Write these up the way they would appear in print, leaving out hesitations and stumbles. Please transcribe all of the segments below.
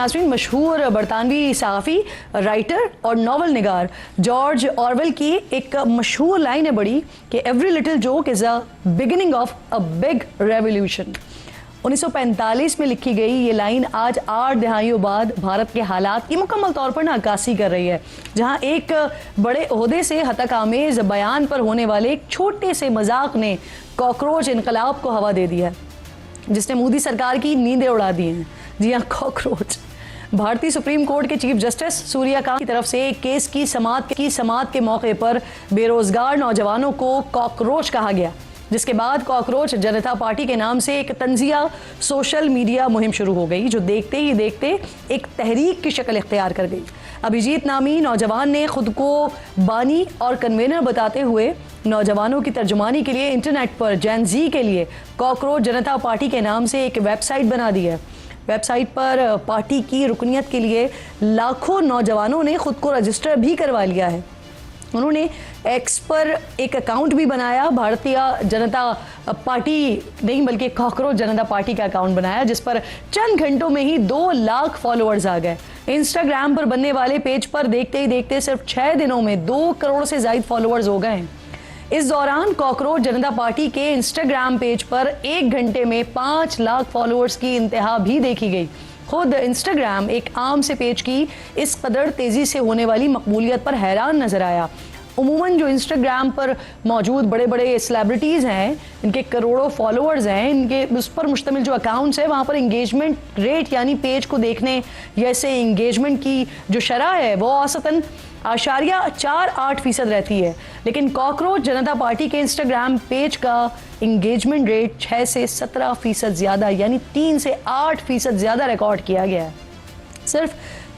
नाज़रीन, मशहूर बरतानवी सहाफ़ी, राइटर और नावल निगार जॉर्ज ऑरवेल की एक मशहूर लाइन है बड़ी कि every little joke is a beginning of a big revolution. 1945 में लिखी गई ये लाइन आज 8 दहाइयों बाद भारत के हालात की मुकम्मल तौर पर नक्काशी कर रही है, जहां एक बड़े ओहदे से हतक आमेज बयान पर होने वाले एक छोटे से मजाक ने कॉकरोच इनकलाब को हवा दे दी है, जिसने मोदी सरकार की नींदें उड़ा दी हैं। जी हाँ, कॉकरोच। भारतीय सुप्रीम कोर्ट के चीफ जस्टिस सूर्यकांत की तरफ से एक केस की समाअत के मौके पर बेरोजगार नौजवानों को कॉकरोच कहा गया, जिसके बाद कॉकरोच जनता पार्टी के नाम से एक तंजिया सोशल मीडिया मुहिम शुरू हो गई, जो देखते ही देखते एक तहरीक की शक्ल इख्तियार कर गई। अभिजीत नामी नौजवान ने खुद को बानी और कन्वेनर बताते हुए नौजवानों की तर्जुमानी के लिए इंटरनेट पर जैन जी के लिए कॉकरोच जनता पार्टी के नाम से एक वेबसाइट बना दी है। वेबसाइट पर पार्टी की रुकनियत के लिए लाखों नौजवानों ने खुद को रजिस्टर भी करवा लिया है। उन्होंने एक्स पर एक अकाउंट भी बनाया, भारतीय जनता पार्टी नहीं बल्कि कॉकरोच जनता पार्टी का अकाउंट बनाया, जिस पर चंद घंटों में ही 2 लाख फॉलोअर्स आ गए। इंस्टाग्राम पर बनने वाले पेज पर देखते ही देखते सिर्फ 6 दिनों में 2 करोड़ से ज़ायद फॉलोअर्स हो गए हैं। इस दौरान कॉकरोच जनता पार्टी के इंस्टाग्राम पेज पर 1 घंटे में 5 लाख फॉलोअर्स की इंतहा भी देखी गई। खुद इंस्टाग्राम एक आम से पेज की इस कदर तेज़ी से होने वाली मकबूलियत पर हैरान नजर आया। उमूमन जो इंस्टाग्राम पर मौजूद बड़े बड़े सेलिब्रिटीज़ हैं, इनके करोड़ों फॉलोअर्स हैं, इनके उस पर मुश्तमिल जो अकाउंट्स हैं, वहाँ पर इंगेजमेंट रेट यानी पेज को देखने या ऐसे इंगेजमेंट की जो शरह है वो औसतन 0.48% रहती है। लेकिन कॉकरोच जनता पार्टी के इंस्टाग्राम पेज का इंगेजमेंट रेट 6 से 17% ज़्यादा यानी 3 से 8% ज़्यादा रिकॉर्ड किया गया है। सिर्फ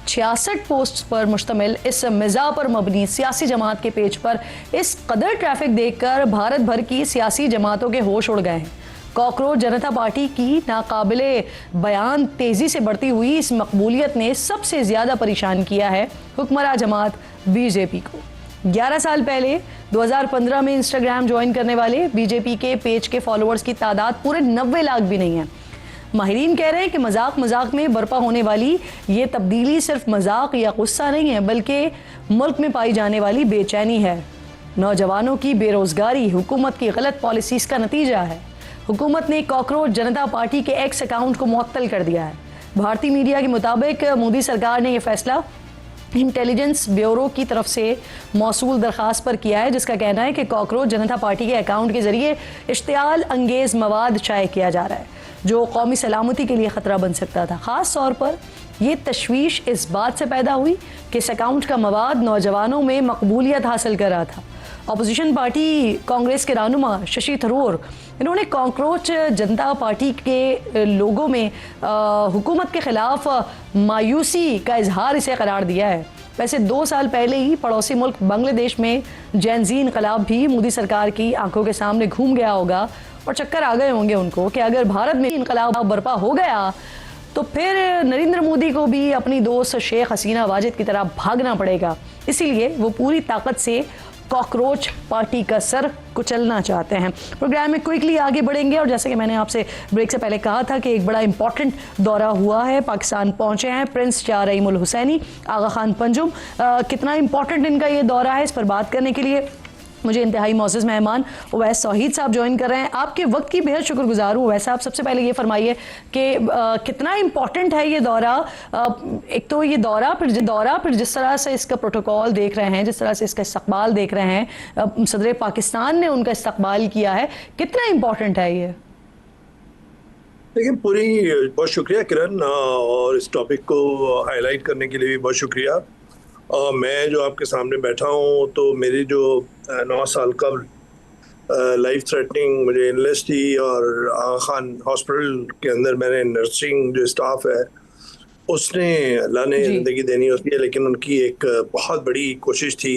66 पोस्ट्स पर मुश्तमिल इस मिज़ा पर मबनी सियासी जमात के पेज पर इस कदर ट्रैफिक देखकर भारत भर की सियासी जमातों के होश उड़ गए हैं। कॉकरोच जनता पार्टी की नाकाबिले बयान तेज़ी से बढ़ती हुई इस मकबूलियत ने सबसे ज़्यादा परेशान किया है हुक्मरान जमात बीजेपी को। 11 साल पहले 2015 में इंस्टाग्राम ज्वाइन करने वाले बीजेपी के पेज के फॉलोअर्स की तादाद पूरे 90 लाख भी नहीं है। माहिरीन कह रहे हैं कि मजाक में बर्पा होने वाली ये तब्दीली सिर्फ मजाक या गुस्सा नहीं है, बल्कि मुल्क में पाई जाने वाली बेचैनी है। नौजवानों की बेरोजगारी हुकूमत की गलत पॉलिसीज़ का नतीजा है। हुकूमत ने कॉकरोच जनता पार्टी के एक्स अकाउंट को मुअत्तल कर दिया है। भारतीय मीडिया के मुताबिक मोदी सरकार ने यह फैसला इंटेलिजेंस ब्यूरो की तरफ से मौसूल दरख्वास्त पर किया है, जिसका कहना है कि कॉकरोच जनता पार्टी के अकाउंट के जरिए इश्तियाल अंगेज़ मवाद शाये किया जा रहा है, जो कौमी सलामती के लिए ख़तरा बन सकता था। ख़ास तौर पर यह तशवीश इस बात से पैदा हुई कि इस अकाउंट का मवाद नौजवानों में मकबूलियत हासिल कर रहा था। अपोजिशन पार्टी कांग्रेस के रहनुमा शशि थरूर, इन्होंने कॉकरोच जनता पार्टी के लोगों में हुकूमत के ख़िलाफ़ मायूसी का इजहार इसे करार दिया है। वैसे 2 साल पहले ही पड़ोसी मुल्क बांग्लादेश में जैन जी इनकलाब भी मोदी सरकार की आंखों के सामने घूम गया होगा और चक्कर आ गए होंगे उनको कि अगर भारत में इनकलाब बर्पा हो गया तो फिर नरेंद्र मोदी को भी अपनी दोस्त शेख हसीना वाजिद की तरह भागना पड़ेगा। इसीलिए वो पूरी ताकत से कॉकरोच पार्टी का सर कुचलना चाहते हैं। प्रोग्राम में क्विकली आगे बढ़ेंगे और जैसे कि मैंने आपसे ब्रेक से पहले कहा था कि एक बड़ा इंपॉर्टेंट दौरा हुआ है, पाकिस्तान पहुंचे हैं प्रिंस शाह रहीम उल हुसैनी, आगा खान पंजुम। कितना इंपॉर्टेंट इनका ये दौरा है, इस पर बात करने के लिए मुझे इंतहाई मौजूद मेहमान उवैस तौहीद साहब ज्वाइन कर रहे हैं। आपके वक्त की बेहद शुक्रगुजार हूँ उवैस साहब। सबसे पहले ये फरमाइए कि कितना इम्पॉर्टेंट है ये दौरा। एक तो ये दौरा फिर जिस तरह से इसका प्रोटोकॉल देख रहे हैं, जिस तरह से इसका इस्तकबाल देख रहे हैं, सदर पाकिस्तान ने उनका इस्तकबाल किया है, कितना इम्पॉर्टेंट है ये? देखिए, बहुत शुक्रिया किरण, और इस टॉपिक को हाईलाइट करने के लिए भी बहुत शुक्रिया। मैं जो आपके सामने बैठा हूँ तो मेरी जो 9 साल कबल लाइफ थ्रेटनिंग मुझे इलनेस थी और आगा खान हॉस्पिटल के अंदर मैंने नर्सिंग जो स्टाफ है उसने अल्लाह ने ज़िंदगी देनी होती है, लेकिन उनकी एक बहुत बड़ी कोशिश थी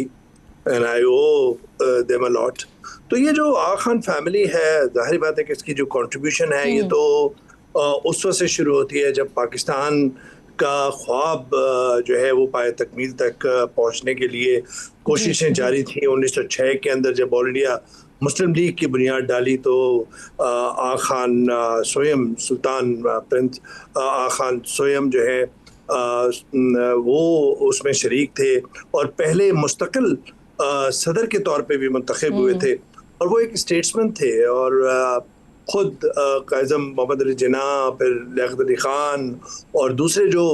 and I owe them a lot. तो ये जो आगा खान फैमिली है, जाहिर बात है कि इसकी जो कंट्रीब्यूशन है ये तो उस वक्त से शुरू होती है जब पाकिस्तान का ख्वाब जो है वो पाए तकमील तक पहुंचने के लिए कोशिशें जारी थी। 1906 के अंदर जब ऑल इंडिया मुस्लिम लीग की बुनियाद डाली तो आगा खान स्वयं सुल्तान प्रिंस आगा खान स्वयं जो है वो उसमें शरीक थे और पहले मुस्तकिल सदर के तौर पे भी मुंतखब हुए थे, और वो एक स्टेट्समैन थे। और खुद कायज़म मोहम्मद अली जिन्ना, फिर लियाकत अली ख़ान और दूसरे जो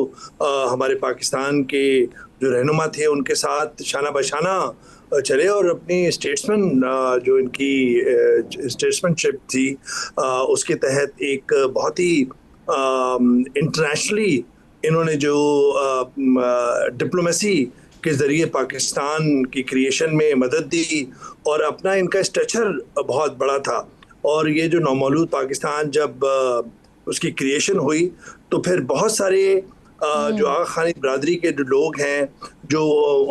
हमारे पाकिस्तान के जो रहनुमा थे उनके साथ शाना बशाना चले और अपनी स्टेट्समैन जो इनकी स्टेट्समैनशिप थी उसके तहत एक बहुत ही इंटरनेशनली इन्होंने जो डिप्लोमेसी के ज़रिए पाकिस्तान की क्रिएशन में मदद दी, और अपना इनका स्ट्रक्चर बहुत बड़ा था। और ये जो नौमौलूद पाकिस्तान जब उसकी क्रिएशन हुई तो फिर बहुत सारे जो आगा खानी बरादरी के जो लोग हैं, जो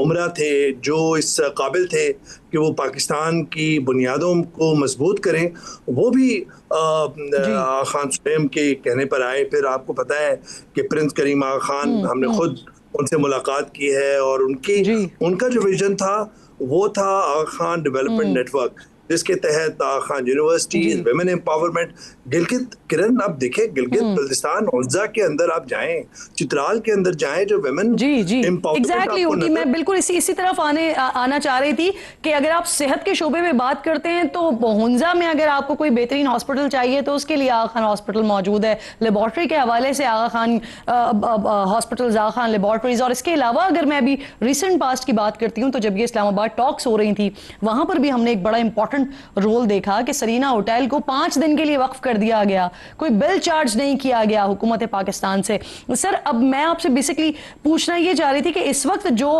उमरा थे, जो इस काबिल थे कि वो पाकिस्तान की बुनियादों को मजबूत करें, वो भी आगा खान स्वयं के कहने पर आए। फिर आपको पता है कि प्रिंस करीम आगा खान, हमने खुद उनसे मुलाकात की है, और उनका जो विजन था वो था आगा खान डेवलपमेंट नेटवर्क, जिसके तहत Aga Khan universities, women empowerment. Gilgit Kiran, आप देखें गिलगित बल्तिस्तान औज़ा के अंदर आप जाएं, चित्राल के अंदर जाएं, जो विमेन एग्जैक्टली होती, मैं बिल्कुल इसी तरफ आना चाह रही थी कि अगर आप सेहत के शोबे में बात करते हैं तो हुंजा में अगर आपको कोई बेहतरीन हॉस्पिटल चाहिए तो उसके लिए आगा खान हॉस्पिटल मौजूद है। लेबॉर्ट्री के हवाले से आगा खान हॉस्पिटल, आगा खान लेबॉर्ट्रीज। और इसके अलावा अगर मैं अभी रिसेंट पास्ट की बात करती हूँ तो जब ये इस्लामाबाद टॉक्स हो रही थी वहां पर भी हमने एक बड़ा इंपॉर्टेंट रोल देखा कि सरीना होटल को 5 दिन के लिए वक्फ कर दिया गया, कोई बिल चार्ज नहीं किया गया हुकूमत पाकिस्तान से। सर, अब मैं आपसे बेसिकली पूछना ये चाह रही थी कि इस वक्त जो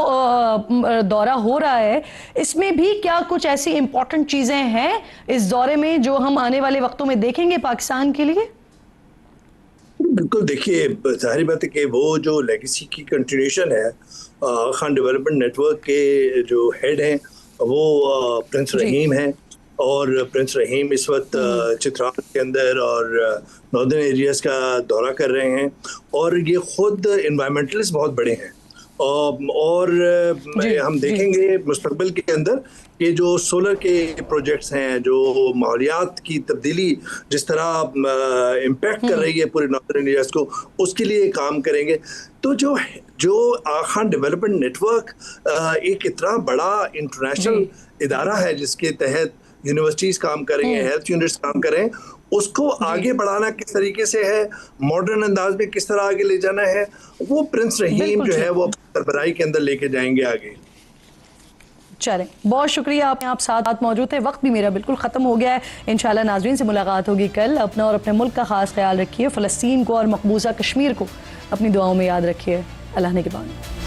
दौरा हो रहा है इसमें भी क्या कुछ ऐसी इंपॉर्टेंट चीजें हैं इस दौरे में जो हम आने वाले वक्तों में देखेंगे पाकिस्तान के लिए? बिल्कुल, देखिए, जाहिर बात है कि वो जो लेगेसी की कंटिन्यूशन है, खान डेवलपमेंट नेटवर्क के जो हेड हैं वो प्रिंस रहीम हैं, और प्रिंस रहीम इस वक्त चित्राल के अंदर और नॉर्दर्न एरियाज़ का दौरा कर रहे हैं, और ये खुद इन्वायरमेंटलिस्ट बहुत बड़े हैं। और हम देखेंगे मुस्तकबिल के अंदर कि जो सोलर के प्रोजेक्ट्स हैं, जो माहौलियात की तब्दीली जिस तरह इम्पैक्ट कर रही है पूरे नॉर्दर्न एरियाज़ को, उसके लिए काम करेंगे। तो जो आगा खान डेवलपमेंट नेटवर्क एक इतना बड़ा इंटरनेशनल इदारा है जिसके तहत यूनिवर्सिटीज़ काम करेंगे, हेल्थ यूनिट्स काम करें, उसको आगे बढ़ाना किस तरीके से है, मॉडर्न अंदाज में किस तरह आगे ले जाना है, वो प्रिंस रहीम जो है वो सरबराही के अंदर लेके जाएंगे आगे। चलें, बहुत शुक्रिया, आप साथ मौजूद थे। वक्त भी मेरा बिल्कुल ख़त्म हो गया है। इंशाल्लाह नाज़रीन से मुलाकात होगी कल। अपना और अपने मुल्क का ख़ास ख्याल रखिए। फ़लस्तीन को और मकबूजा कश्मीर को अपनी दुआओं में याद रखिए। अल्लाह ने के बाद।